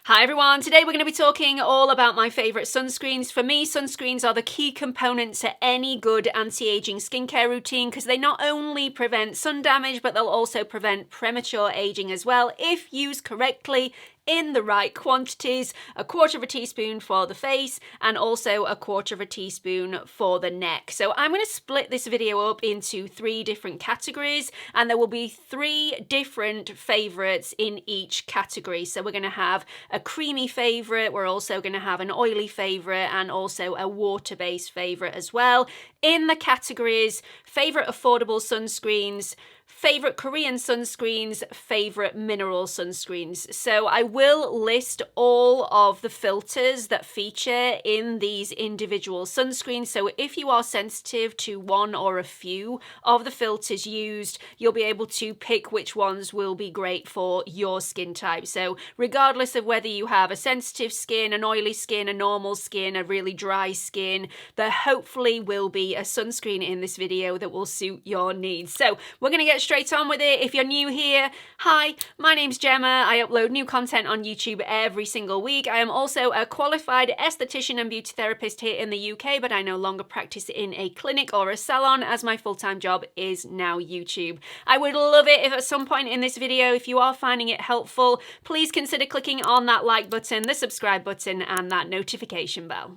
Hi everyone, today we're going to be talking all about my favourite sunscreens. For me, sunscreens are the key component to any good anti-aging skincare routine because they not only prevent sun damage, but they'll also prevent premature aging as well if used correctly in the right quantities. 1/4 teaspoon for the face and also 1/4 teaspoon for the neck. So I'm going to split this video up into 3 different categories, and there will be 3 different favourites in each category. So we're going to have a creamy favourite, we're also going to have an oily favourite, and also a water-based favourite as well. In the categories, favourite affordable sunscreens, favourite Korean sunscreens, favourite mineral sunscreens. So I will list all of the filters that feature in these individual sunscreens. So if you are sensitive to one or a few of the filters used, you'll be able to pick which ones will be great for your skin type. So regardless of whether you have a sensitive skin, an oily skin, a normal skin, a really dry skin, there hopefully will be a sunscreen in this video that will suit your needs. So we're going to get straight on with it. If you're new here, hi, my name's Gemma. I upload new content on YouTube every single week. I am also a qualified esthetician and beauty therapist here in the UK, but I no longer practice in a clinic or a salon as my full-time job is now YouTube. I would love it if at some point in this video, if you are finding it helpful, please consider clicking on that like button, the subscribe button, and that notification bell.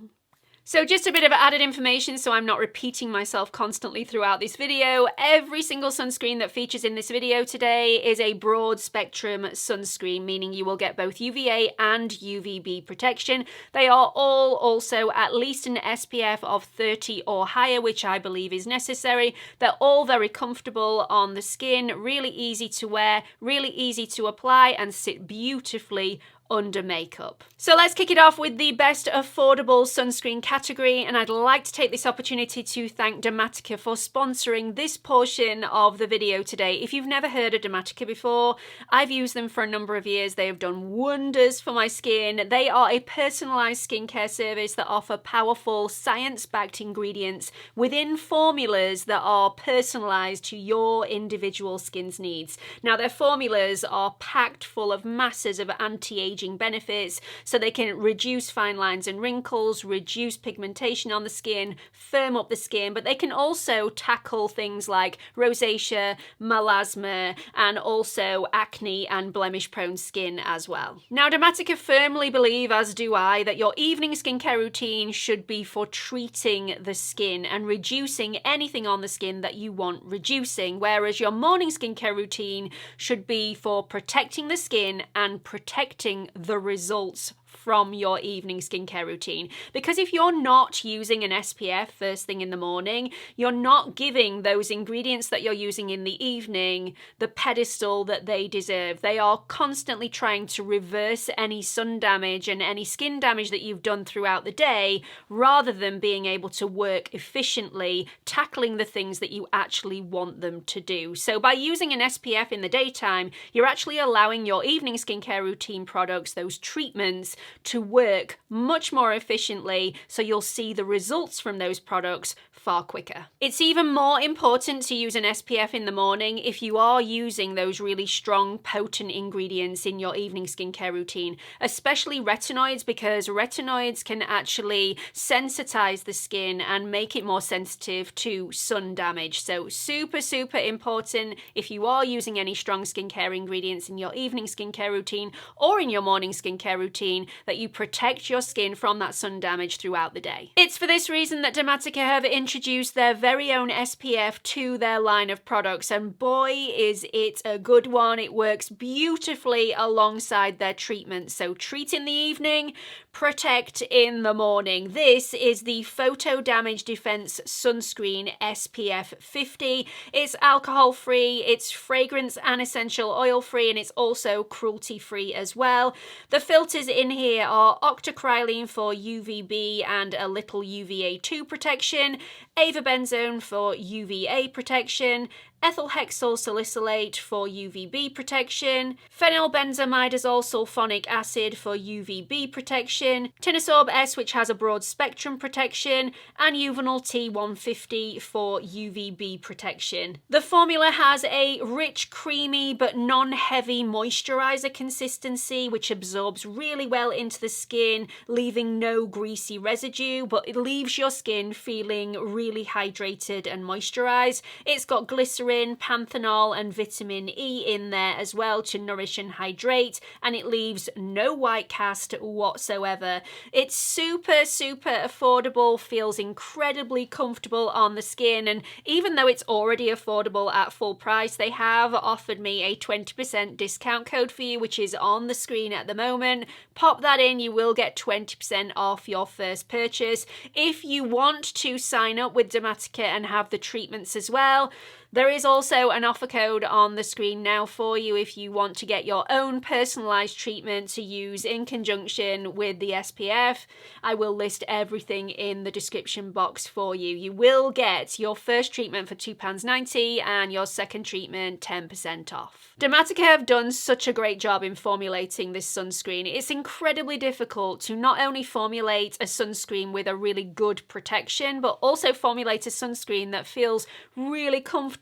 So just a bit of added information so I'm not repeating myself constantly throughout this video. Every single sunscreen that features in this video today is a broad spectrum sunscreen, meaning you will get both UVA and UVB protection. They are all also at least an SPF of 30 or higher, which I believe is necessary. They're all very comfortable on the skin, really easy to wear, really easy to apply, and sit beautifully under makeup. So let's kick it off with the best affordable sunscreen category, and I'd like to take this opportunity to thank DERMATICA for sponsoring this portion of the video today. If you've never heard of DERMATICA before, I've used them for a number of years. They have done wonders for my skin. They are a personalised skincare service that offer powerful science-backed ingredients within formulas that are personalised to your individual skin's needs. Now their formulas are packed full of masses of anti-aging benefits, so they can reduce fine lines and wrinkles, reduce pigmentation on the skin, firm up the skin, but they can also tackle things like rosacea, melasma, and also acne and blemish-prone skin as well. Now, DERMATICA firmly believe, as do I, that your evening skincare routine should be for treating the skin and reducing anything on the skin that you want reducing, whereas your morning skincare routine should be for protecting the skin and protecting the results from your evening skincare routine. Because if you're not using an SPF first thing in the morning, you're not giving those ingredients that you're using in the evening the pedestal that they deserve. They are constantly trying to reverse any sun damage and any skin damage that you've done throughout the day, rather than being able to work efficiently, tackling the things that you actually want them to do. So by using an SPF in the daytime, you're actually allowing your evening skincare routine products, those treatments, to work much more efficiently, so you'll see the results from those products far quicker. It's even more important to use an SPF in the morning if you are using those really strong, potent ingredients in your evening skincare routine, especially retinoids, because retinoids can actually sensitize the skin and make it more sensitive to sun damage. So super, super important if you are using any strong skincare ingredients in your evening skincare routine or in your morning skincare routine, that you protect your skin from that sun damage throughout the day. It's for this reason that DERMATICA have introduced their very own SPF to their line of products, and boy is it a good one. It works beautifully alongside their treatment. So treat in the evening, protect in the morning. This is the Photo Damage Defense Sunscreen SPF 50. It's alcohol free, it's fragrance and essential oil free, and it's also cruelty free as well. The filters in here are octocrylene for UVB and a little UVA2 protection, avobenzone for UVA protection, ethyl hexyl salicylate for UVB protection, phenylbenzimidazole sulfonic acid for UVB protection, tinasorb S, which has a broad spectrum protection, and Juvenil T150 for UVB protection. The formula has a rich, creamy but non-heavy moisturizer consistency, which absorbs really well into the skin, leaving no greasy residue, but it leaves your skin feeling really hydrated and moisturized. It's got glycerin, panthenol, and vitamin E in there as well to nourish and hydrate, and it leaves no white cast whatsoever. It's super, super affordable, feels incredibly comfortable on the skin, and even though it's already affordable at full price, they have offered me a 20% discount code for you, which is on the screen at the moment. Pop that in, you will get 20% off your first purchase. If you want to sign up with DERMATICA and have the treatments as well, there is also an offer code on the screen now for you if you want to get your own personalised treatment to use in conjunction with the SPF. I will list everything in the description box for you. You will get your first treatment for £2.90 and your second treatment 10% off. DERMATICA have done such a great job in formulating this sunscreen. It's incredibly difficult to not only formulate a sunscreen with a really good protection, but also formulate a sunscreen that feels really comfortable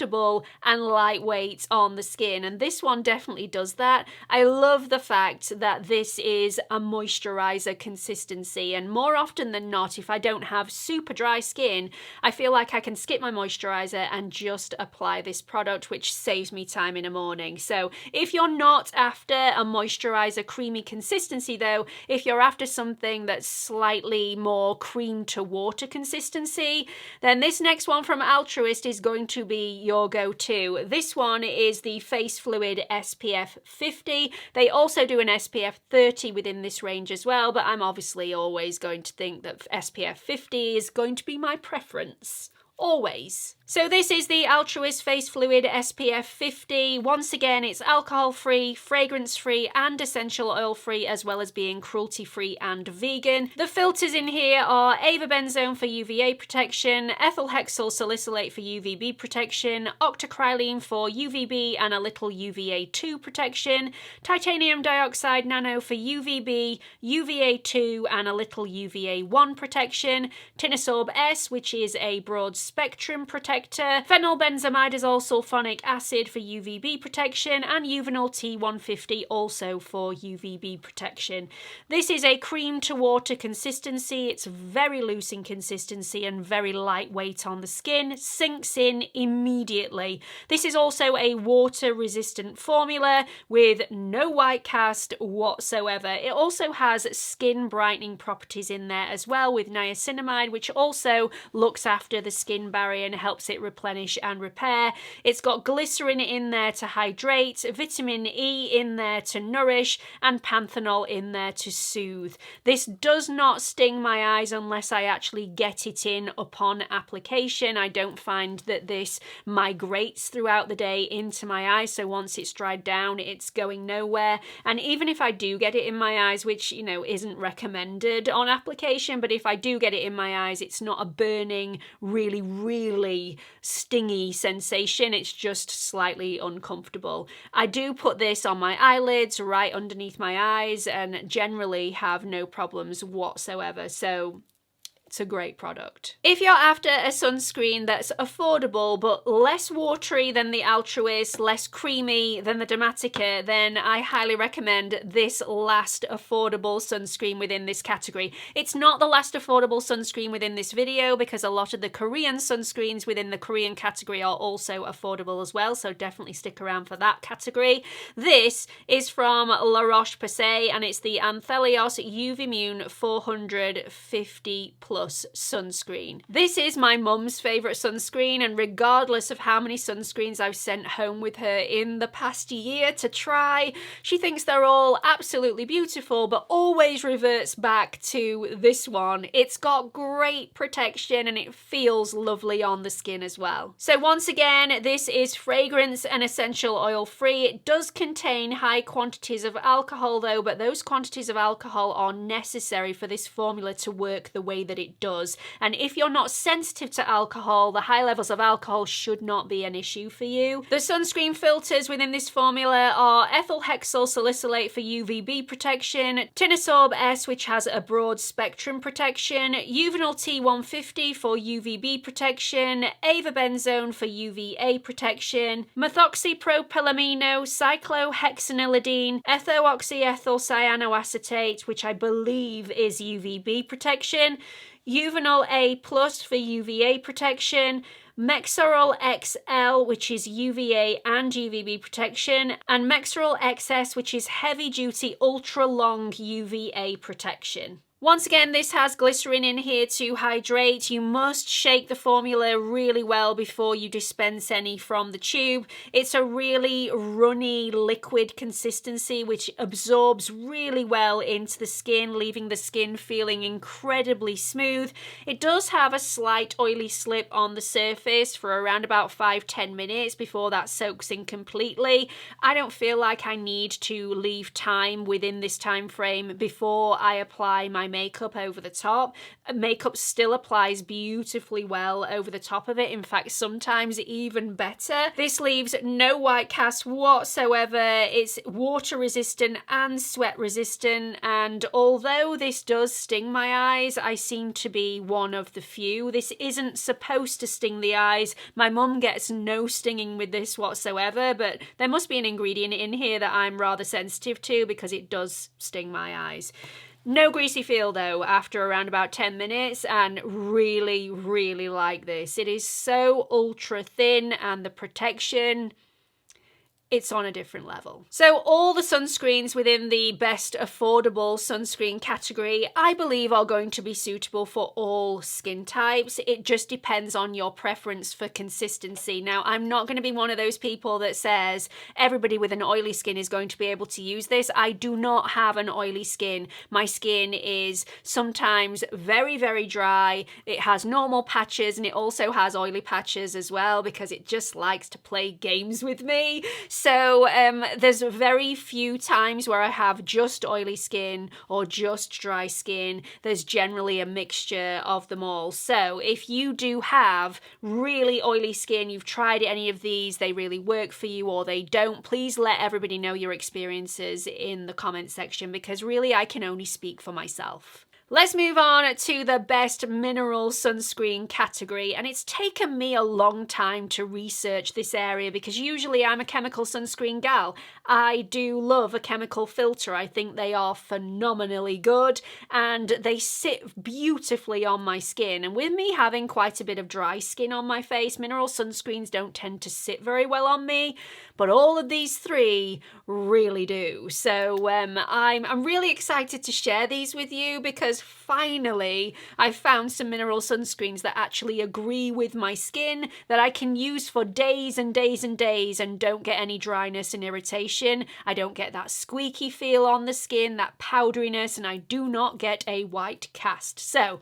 and lightweight on the skin, and this one definitely does that. I love the fact that this is a moisturizer consistency, and more often than not, if I don't have super dry skin, I feel like I can skip my moisturizer and just apply this product, which saves me time in the morning. So if you're not after a moisturizer creamy consistency though, if you're after something that's slightly more cream to water consistency, then this next one from Altruist is going to be your go-to. This one is the Face Fluid SPF 50. They also do an SPF 30 within this range as well, but I'm obviously always going to think that SPF 50 is going to be my preference. Always. So this is the Altruist Face Fluid SPF 50. Once again, it's alcohol-free, fragrance-free, and essential oil-free, as well as being cruelty-free and vegan. The filters in here are avobenzone for UVA protection, ethyl hexyl salicylate for UVB protection, octocrylene for UVB and a little UVA2 protection, titanium dioxide nano for UVB, UVA2 and a little UVA1 protection, tinasorb S, which is a broad spectrum protector, phenylbenzimidazole sulfonic acid for UVB protection, and Juvenil T150 also for UVB protection. This is a cream to water consistency. It's very loose in consistency and very lightweight on the skin, sinks in immediately. This is also a water resistant formula with no white cast whatsoever. It also has skin brightening properties in there as well, with niacinamide, which also looks after the skin barrier and helps it replenish and repair. It's got glycerin in there to hydrate, vitamin E in there to nourish, and panthenol in there to soothe. This does not sting my eyes unless I actually get it in upon application. I don't find that this migrates throughout the day into my eyes, so once it's dried down, it's going nowhere. And even if I do get it in my eyes, which, you know, isn't recommended on application, but if I do get it in my eyes, it's not a burning, really stingy sensation. It's just slightly uncomfortable. I do put this on my eyelids right underneath my eyes and generally have no problems whatsoever. So it's a great product. If you're after a sunscreen that's affordable but less watery than the Altruist, less creamy than the DERMATICA, then I highly recommend this last affordable sunscreen within this category. It's not the last affordable sunscreen within this video because a lot of the Korean sunscreens within the Korean category are also affordable as well, so definitely stick around for that category. This is from La Roche-Posay and it's the Anthelios UVimmune 450 Plus sunscreen. This is my mum's favourite sunscreen, and regardless of how many sunscreens I've sent home with her in the past year to try, she thinks they're all absolutely beautiful but always reverts back to this one. It's got great protection and it feels lovely on the skin as well. So once again, this is fragrance and essential oil free. It does contain high quantities of alcohol though, but those quantities of alcohol are necessary for this formula to work the way that it it does. And if you're not sensitive to alcohol, the high levels of alcohol should not be an issue for you. The sunscreen filters within this formula are ethyl hexyl salicylate for UVB protection, Tinosorb S, which has a broad spectrum protection, Uvinol T150 for UVB protection, avobenzone for UVA protection, methoxypropylamino, cyclohexanilidine, ethooxyethyl cyanoacetate, which I believe is UVB protection, Uvinol A plus for UVA protection, Mexorol XL, which is UVA and UVB protection, and Mexorol XS, which is heavy-duty ultra-long UVA protection. Once again, this has glycerin in here to hydrate. You must shake the formula really well before you dispense any from the tube. It's a really runny liquid consistency which absorbs really well into the skin, leaving the skin feeling incredibly smooth. It does have a slight oily slip on the surface for around about 5-10 minutes before that soaks in completely. I don't feel like I need to leave time within this time frame before I apply my makeup over the top. Makeup still applies beautifully well over the top of it. In fact, sometimes even better. This leaves no white cast whatsoever. It's water resistant and sweat resistant, and although this does sting my eyes, I seem to be one of the few. This isn't supposed to sting the eyes. My mum gets no stinging with this whatsoever, but there must be an ingredient in here that I'm rather sensitive to because it does sting my eyes. No greasy feel though after around about 10 minutes, and really, really like this. It is so ultra thin and the protection, it's on a different level. So all the sunscreens within the best affordable sunscreen category, I believe, are going to be suitable for all skin types. It just depends on your preference for consistency. Now, I'm not going to be one of those people that says everybody with an oily skin is going to be able to use this. I do not have an oily skin. My skin is sometimes very, very dry. It has normal patches and it also has oily patches as well because it just likes to play games with me. So there's very few times where I have just oily skin or just dry skin. There's generally a mixture of them all. So if you do have really oily skin, you've tried any of these, they really work for you or they don't, please let everybody know your experiences in the comment section because really I can only speak for myself. Let's move on to the best mineral sunscreen category, and it's taken me a long time to research this area because usually I'm a chemical sunscreen gal. I do love a chemical filter. I think they are phenomenally good and they sit beautifully on my skin, and with me having quite a bit of dry skin on my face, mineral sunscreens don't tend to sit very well on me, but all of these three really do. So I'm really excited to share these with you because finally I found some mineral sunscreens that actually agree with my skin, that I can use for days and days and days and don't get any dryness and irritation. I don't get that squeaky feel on the skin, that powderiness, and I do not get a white cast. So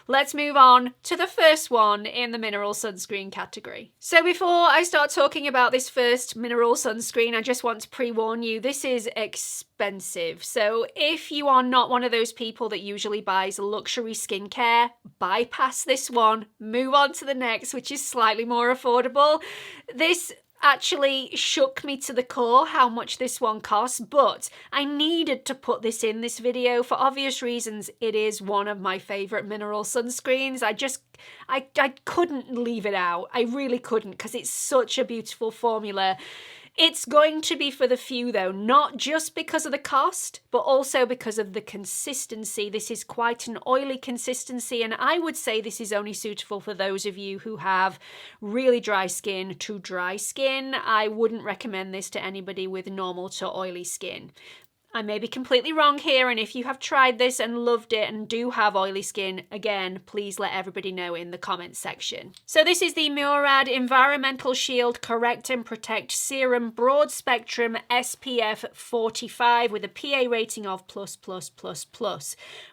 let's move on to the first one in the mineral sunscreen category. So before I start talking about this first mineral sunscreen, I just want to pre-warn you, this is expensive. So if you are not one of those people that usually buys luxury skincare, bypass this one, move on to the next, which is slightly more affordable. This actually shook me to the core how much this one costs, but I needed to put this in this video for obvious reasons. It is one of my favorite mineral sunscreens. I couldn't leave it out. I really couldn't because it's such a beautiful formula. It's going to be for the few though, not just because of the cost, but also because of the consistency. This is quite an oily consistency, and I would say this is only suitable for those of you who have really dry skin to dry skin. I wouldn't recommend this to anybody with normal to oily skin. I may be completely wrong here, and if you have tried this and loved it and do have oily skin, again, please let everybody know in the comments section. So this is the Murad Environmental Shield Correct and Protect Serum Broad Spectrum SPF 45 with a PA rating of ++++.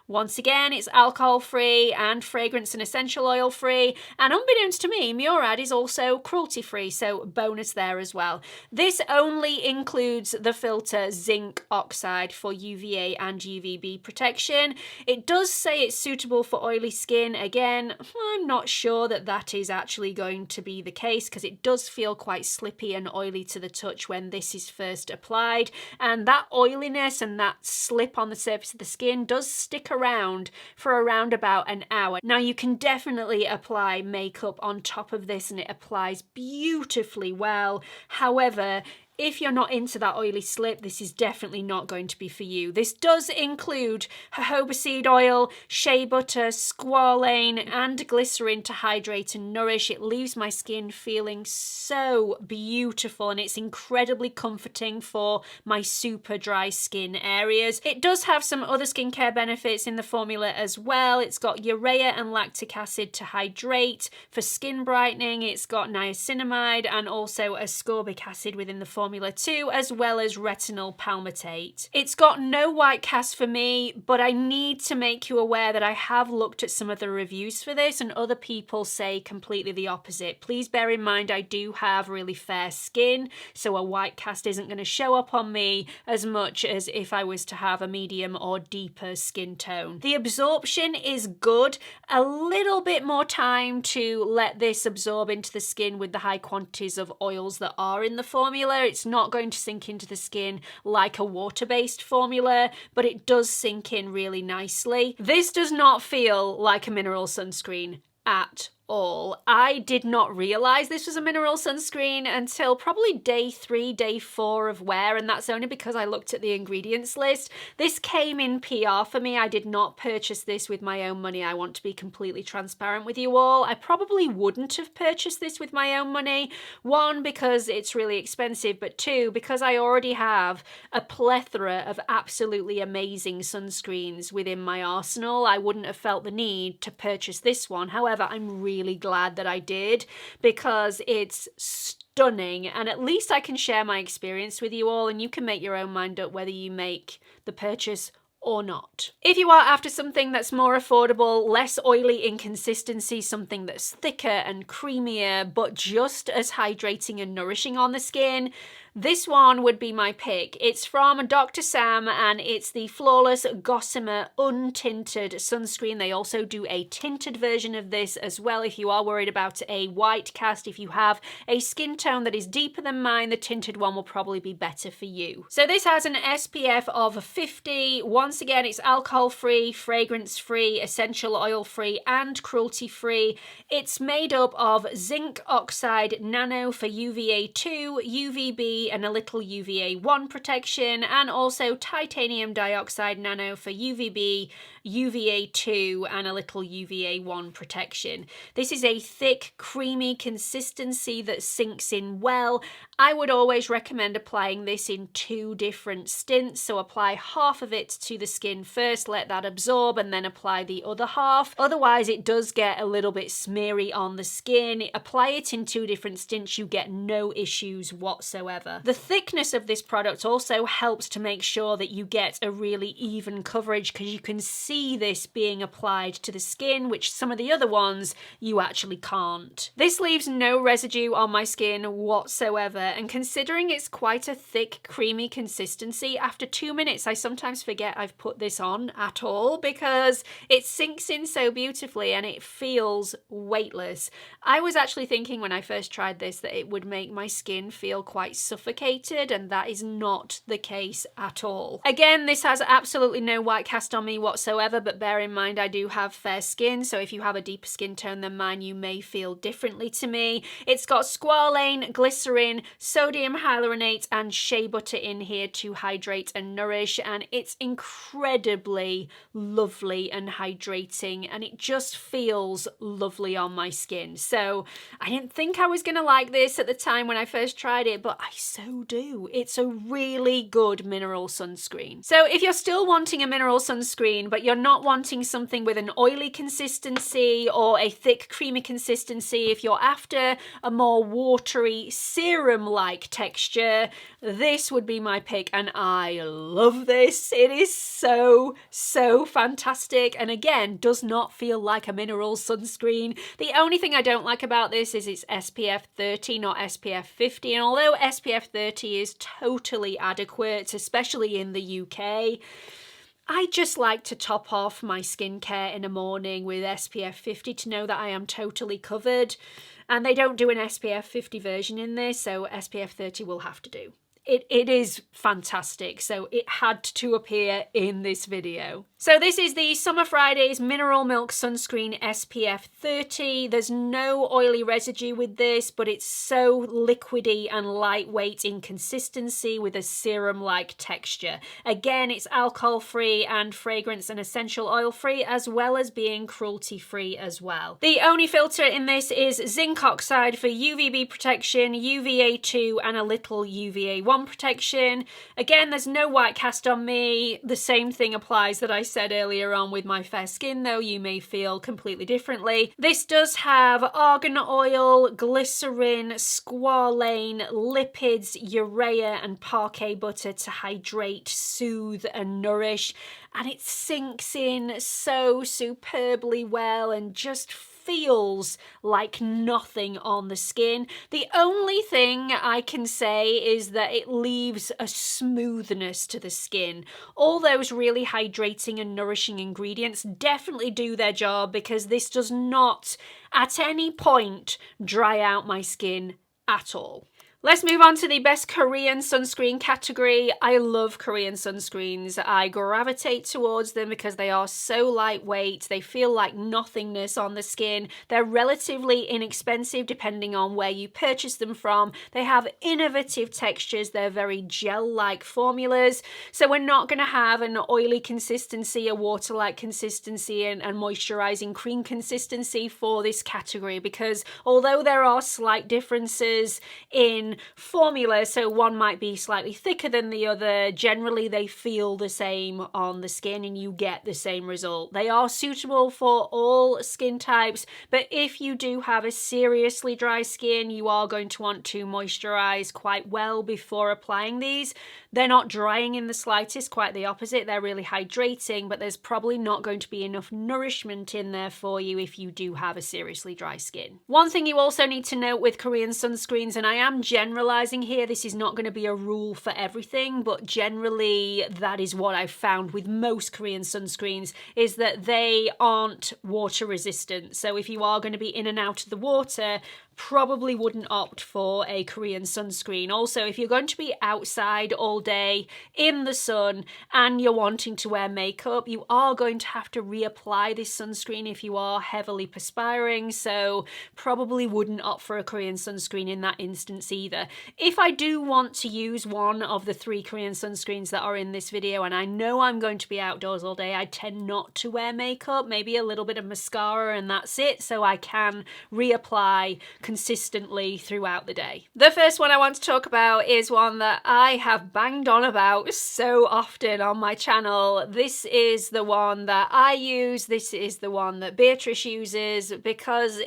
Once again, it's alcohol-free and fragrance and essential oil-free, and unbeknownst to me, Murad is also cruelty-free, so bonus there as well. This only includes the filter zinc oxide dioxide for UVA and UVB protection. It does say it's suitable for oily skin. Again, I'm not sure that that is actually going to be the case because it does feel quite slippy and oily to the touch when this is first applied, and that oiliness and that slip on the surface of the skin does stick around for around about an hour. Now you can definitely apply makeup on top of this and it applies beautifully well. However, if you're not into that oily slip, this is definitely not going to be for you. This does include jojoba seed oil, shea butter, squalane, and glycerin to hydrate and nourish. It leaves my skin feeling so beautiful and it's incredibly comforting for my super dry skin areas. It does have some other skincare benefits in the formula as well. It's got urea and lactic acid to hydrate for skin brightening. It's got niacinamide and also ascorbic acid within the formula too, as well as retinol palmitate. It's got no white cast for me, but I need to make you aware that I have looked at some of the reviews for this and other people say completely the opposite. Please bear in mind I do have really fair skin, so a white cast isn't going to show up on me as much as if I was to have a medium or deeper skin tone. The absorption is good. A little bit more time to let this absorb into the skin with the high quantities of oils that are in the formula. It's not going to sink into the skin like a water-based formula, but it does sink in really nicely. This does not feel like a mineral sunscreen at all. I did not realize this was a mineral sunscreen until probably day 3, day 4 of wear, and that's only because I looked at the ingredients list. This came in PR for me. I did not purchase this with my own money. I want to be completely transparent with you all. I probably wouldn't have purchased this with my own money. 1, because it's really expensive, but 2, because I already have a plethora of absolutely amazing sunscreens within my arsenal. I wouldn't have felt the need to purchase this one. However, I'm really glad that I did because it's stunning, and at least I can share my experience with you all and you can make your own mind up whether you make the purchase or not. If you are after something that's more affordable, less oily in consistency, something that's thicker and creamier but just as hydrating and nourishing on the skin, this one would be my pick. It's from Dr. Sam and it's the Flawless Gossamer Untinted Sunscreen. They also do a tinted version of this as well if you are worried about a white cast. If you have a skin tone that is deeper than mine, the tinted one will probably be better for you. So this has an SPF of 50. Once again, it's alcohol-free, fragrance-free, essential oil-free, and cruelty-free. It's made up of zinc oxide nano for UVA2, UVB, and a little UVA1 protection, and also titanium dioxide nano for UVB, UVA2, and a little UVA1 protection. This is a thick, creamy consistency that sinks in well. I would always recommend applying this in 2 different stints, so apply half of it to the skin first, let that absorb, and then apply the other half. Otherwise, it does get a little bit smeary on the skin. Apply it in 2 different stints, you get no issues whatsoever. The thickness of this product also helps to make sure that you get a really even coverage because you can see this being applied to the skin, which some of the other ones you actually can't. This leaves no residue on my skin whatsoever, and considering it's quite a thick, creamy consistency, after 2 minutes I sometimes forget I've put this on at all because it sinks in so beautifully and it feels weightless. I was actually thinking when I first tried this that it would make my skin feel quite suffocated, and that is not the case at all. Again, this has absolutely no white cast on me whatsoever, but bear in mind I do have fair skin, so if you have a deeper skin tone than mine, you may feel differently to me. It's got squalane, glycerin, sodium hyaluronate, and shea butter in here to hydrate and nourish, and it's incredibly lovely and hydrating, and it just feels lovely on my skin. So I didn't think I was gonna like this at the time when I first tried it, but I so do. It's a really good mineral sunscreen. So if you're still wanting a mineral sunscreen, but you're not wanting something with an oily consistency or a thick, creamy consistency, if you're after a more watery, serum-like texture, this would be my pick, and I love this. It is so fantastic, and again, does not feel like a mineral sunscreen. The only thing I don't like about this is it's SPF 30, not SPF 50, and although SPF SPF 30 is totally adequate, especially in the UK. I just like to top off my skincare in the morning with SPF 50 to know that I am totally covered. And they don't do an SPF 50 version in this, so SPF 30 will have to do. It is fantastic, so it had to appear in this video. So this is the Summer Fridays Mineral Milk Sunscreen SPF 30. There's no oily residue with this, but it's so liquidy and lightweight in consistency with a serum-like texture. Again, it's alcohol-free and fragrance and essential oil-free, as well as being cruelty-free as well. The only filter in this is zinc oxide for UVB protection, UVA2 and a little UVA1 protection. Again, there's no white cast on me. The same thing applies that I said earlier on with my fair skin, though you may feel completely differently. This does have argan oil, glycerin, squalane, lipids, urea and parquet butter to hydrate, soothe and nourish, and it sinks in so superbly well and just feels like nothing on the skin. The only thing I can say is that it leaves a smoothness to the skin. All those really hydrating and nourishing ingredients definitely do their job, because this does not at any point dry out my skin at all. Let's move on to the best Korean sunscreen category. I love Korean sunscreens. I gravitate towards them because they are so lightweight. They feel like nothingness on the skin. They're relatively inexpensive depending on where you purchase them from. They have innovative textures. They're very gel-like formulas. So we're not going to have an oily consistency, a water-like consistency and moisturizing cream consistency for this category, because although there are slight differences in formula, so one might be slightly thicker than the other, generally they feel the same on the skin and you get the same result. They are suitable for all skin types, but if you do have a seriously dry skin, you are going to want to moisturize quite well before applying these. They're not drying in the slightest, quite the opposite. They're really hydrating, but there's probably not going to be enough nourishment in there for you if you do have a seriously dry skin. One thing you also need to note with Korean sunscreens, and I am generalizing here, this is not going to be a rule for everything, but generally that is what I've found with most Korean sunscreens, is that they aren't water resistant. So if you are going to be in and out of the water, probably wouldn't opt for a Korean sunscreen. Also, if you're going to be outside all day in the sun and you're wanting to wear makeup, you are going to have to reapply this sunscreen if you are heavily perspiring, so probably wouldn't opt for a Korean sunscreen in that instance either. If I do want to use one of the 3 Korean sunscreens that are in this video and I know I'm going to be outdoors all day, I tend not to wear makeup, maybe a little bit of mascara and that's it, so I can reapply consistently throughout the day. The first one I want to talk about is one that I have banged on about so often on my channel. This is the one that I use, this is the one that Beatrice uses, because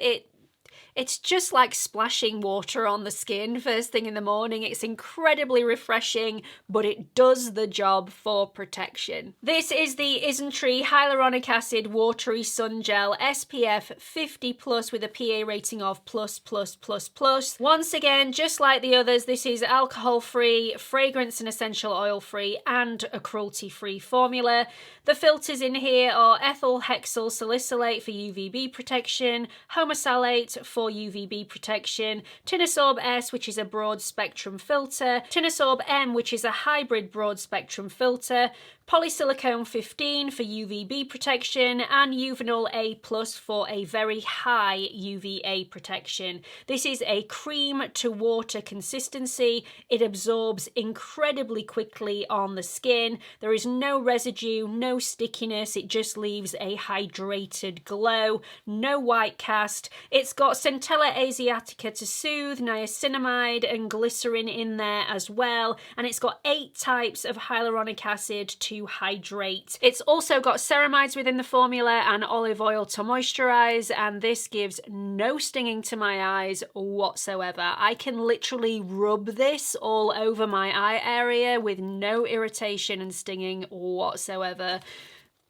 it's just like splashing water on the skin first thing in the morning. It's incredibly refreshing, but it does the job for protection. This is the Isntree Hyaluronic Acid Watery Sun Gel SPF 50+ with a PA rating of +++++. Once again, just like the others, this is alcohol-free, fragrance and essential oil-free, and a cruelty-free formula. The filters in here are ethyl hexyl salicylate for UVB protection, homosalate for UVB protection, Tinosorb S, which is a broad spectrum filter, Tinosorb M, which is a hybrid broad spectrum filter, polysilicone 15 for UVB protection, and Uvinol A+ for a very high UVA protection. This is a cream to water consistency. It absorbs incredibly quickly on the skin. There is no residue, no stickiness. It just leaves a hydrated glow. No white cast. It's got Centella Asiatica to soothe, niacinamide and glycerin in there as well. And it's got 8 types of hyaluronic acid to hydrate. It's also got ceramides within the formula and olive oil to moisturize, and this gives no stinging to my eyes whatsoever. I can literally rub this all over my eye area with no irritation and stinging whatsoever.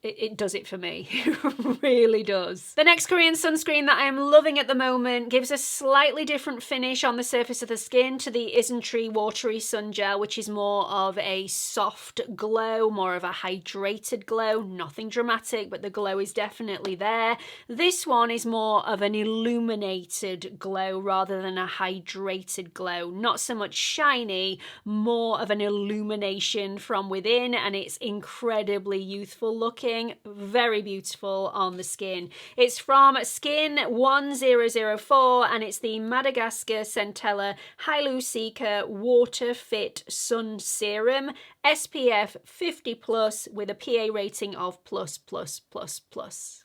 it does it for me. It really does. The next Korean sunscreen that I am loving at the moment gives a slightly different finish on the surface of the skin to the Isntree Watery Sun Gel, which is more of a soft glow, more of a hydrated glow. Nothing dramatic, but the glow is definitely there. This one is more of an illuminated glow rather than a hydrated glow. Not so much shiny, more of an illumination from within, and it's incredibly youthful looking. Very beautiful on the skin. It's from Skin 1004 and it's the Madagascar Centella Hylucica Water Fit Sun Serum, SPF 50+ with a PA rating of +++++.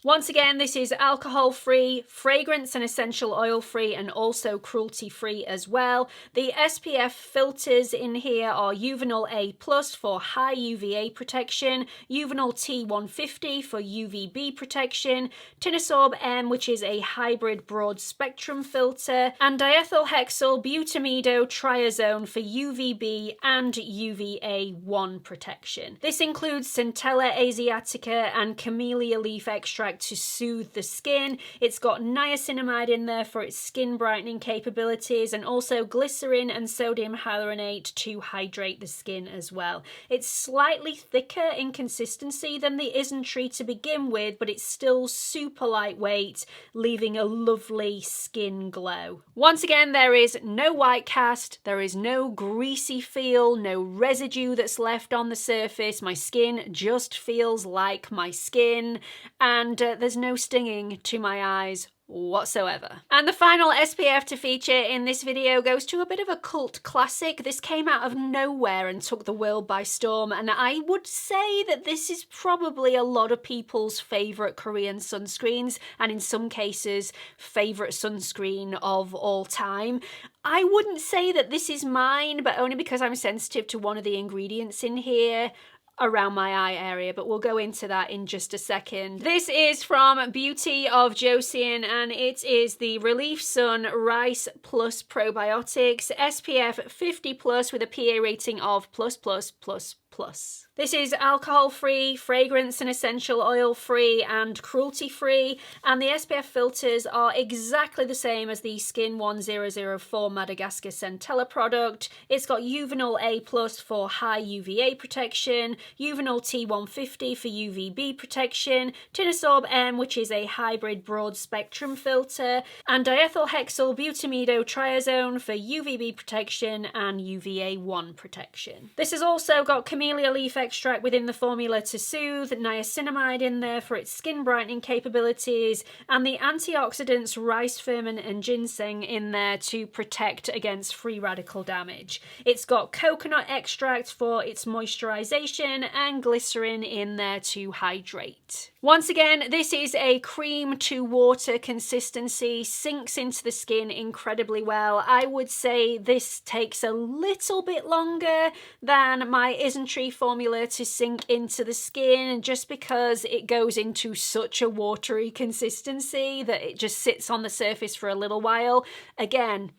Once again, this is alcohol-free, fragrance and essential oil-free, and also cruelty-free as well. The SPF filters in here are Uvinol A+ for high UVA protection, Uvinol T150 for UVB protection, Tinosorb M, which is a hybrid broad spectrum filter, and diethylhexyl butamido triazone for UVB and UVA1 protection. This includes Centella asiatica and camellia leaf extract to soothe the skin. It's got niacinamide in there for its skin brightening capabilities, and also glycerin and sodium hyaluronate to hydrate the skin as well. It's slightly thicker in consistency than the Isntree to begin with, but it's still super lightweight, leaving a lovely skin glow. Once again, there is no white cast, there is no greasy feel, no residue that's left on the surface. My skin just feels like my skin, and there's no stinging to my eyes whatsoever. And the final SPF to feature in this video goes to a bit of a cult classic. This came out of nowhere and took the world by storm, and I would say that this is probably a lot of people's favourite Korean sunscreens, and in some cases favourite sunscreen of all time. I wouldn't say that this is mine, but only because I'm sensitive to one of the ingredients in here around my eye area, but we'll go into that in just a second. This is from Beauty of Joseon, and it is the Relief Sun Rice Plus Probiotics, SPF 50+ with a PA rating of +++++. This is alcohol-free, fragrance and essential oil-free, and cruelty-free, and the SPF filters are exactly the same as the Skin 1004 Madagascar Centella product. It's got Uvinol A+ for high UVA protection, Uvinol T150 for UVB protection, Tinosorb M, which is a hybrid broad spectrum filter, and diethylhexyl butamido triazone for UVB protection and UVA1 protection. This has also got camellia leaf extract within the formula to soothe, niacinamide in there for its skin brightening capabilities, and the antioxidants rice ferment and ginseng in there to protect against free radical damage. It's got coconut extract for its moisturization and glycerin in there to hydrate. Once again, this is a cream to water consistency, sinks into the skin incredibly well. I would say this takes a little bit longer than my Isntree formula to sink into the skin, just because it goes into such a watery consistency that it just sits on the surface for a little while. Again,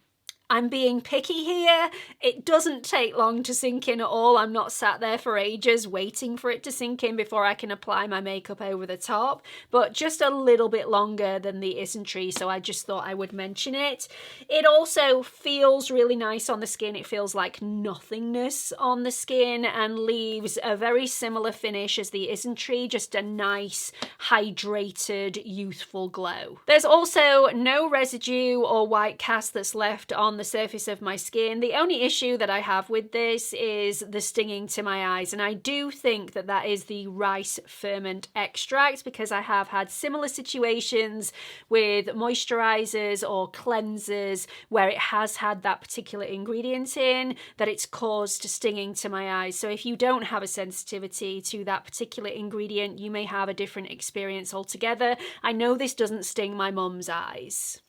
I'm being picky here. It doesn't take long to sink in at all. I'm not sat there for ages waiting for it to sink in before I can apply my makeup over the top, but just a little bit longer than the Isntree, so I just thought I would mention it. It also feels really nice on the skin. It feels like nothingness on the skin and leaves a very similar finish as the Isntree, just a nice, hydrated, youthful glow. There's also no residue or white cast that's left on the surface of my skin. The only issue that I have with this is the stinging to my eyes, and I do think that that is the rice ferment extract, because I have had similar situations with moisturizers or cleansers where it has had that particular ingredient in, that it's caused stinging to my eyes. So if you don't have a sensitivity to that particular ingredient, you may have a different experience altogether. I know this doesn't sting my mum's eyes,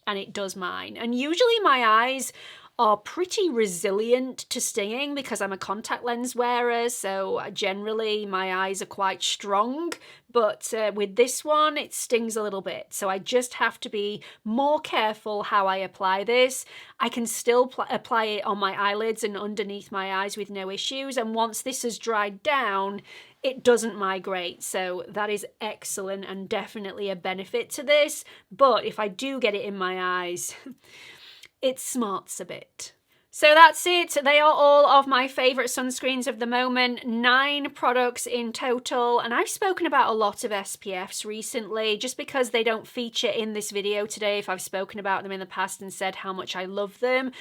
and it does mine. And usually my eyes are pretty resilient to stinging because I'm a contact lens wearer, so generally my eyes are quite strong. But with this one, it stings a little bit. So I just have to be more careful how I apply this. I can still apply it on my eyelids and underneath my eyes with no issues. And once this has dried down, it doesn't migrate. So that is excellent and definitely a benefit to this. But if I do get it in my eyes, it smarts a bit. So that's it. They are all of my favourite sunscreens of the moment. 9 products in total. And I've spoken about a lot of SPFs recently, just because they don't feature in this video today. If I've spoken about them in the past and said how much I love them,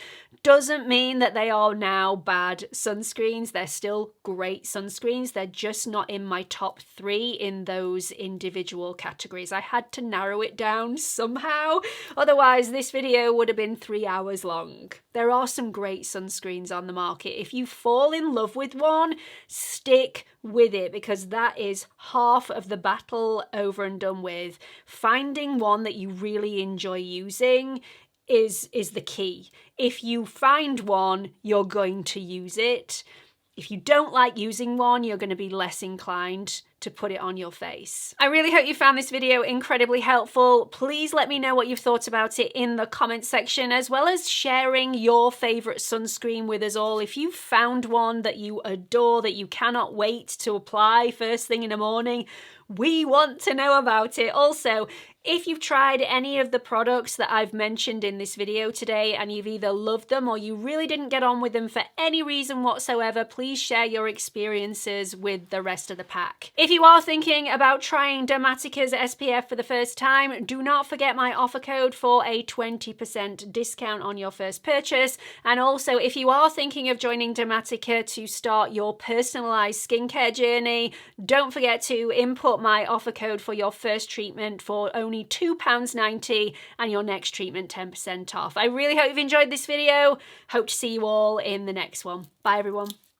doesn't mean that they are now bad sunscreens. They're still great sunscreens. They're just not in my top 3 in those individual categories. I had to narrow it down somehow. Otherwise, this video would have been 3 hours long. There are some great sunscreens on the market. If you fall in love with one, stick with it, because that is half of the battle over and done with. Finding one that you really enjoy using is the key. If you find one, you're going to use it. If you don't like using one, you're going to be less inclined to put it on your face. I really hope you found this video incredibly helpful. Please let me know what you've thought about it in the comment section, as well as sharing your favorite sunscreen with us all. If you've found one that you adore, that you cannot wait to apply first thing in the morning, we want to know about it. Also, if you've tried any of the products that I've mentioned in this video today and you've either loved them or you really didn't get on with them for any reason whatsoever, please share your experiences with the rest of the pack. If you are thinking about trying DERMATICA's SPF for the first time, do not forget my offer code for a 20% discount on your first purchase. And also, if you are thinking of joining DERMATICA to start your personalized skincare journey, don't forget to input my offer code for your first treatment for only £2.90 and your next treatment 10% off. I really hope you've enjoyed this video. Hope to see you all in the next one. Bye everyone.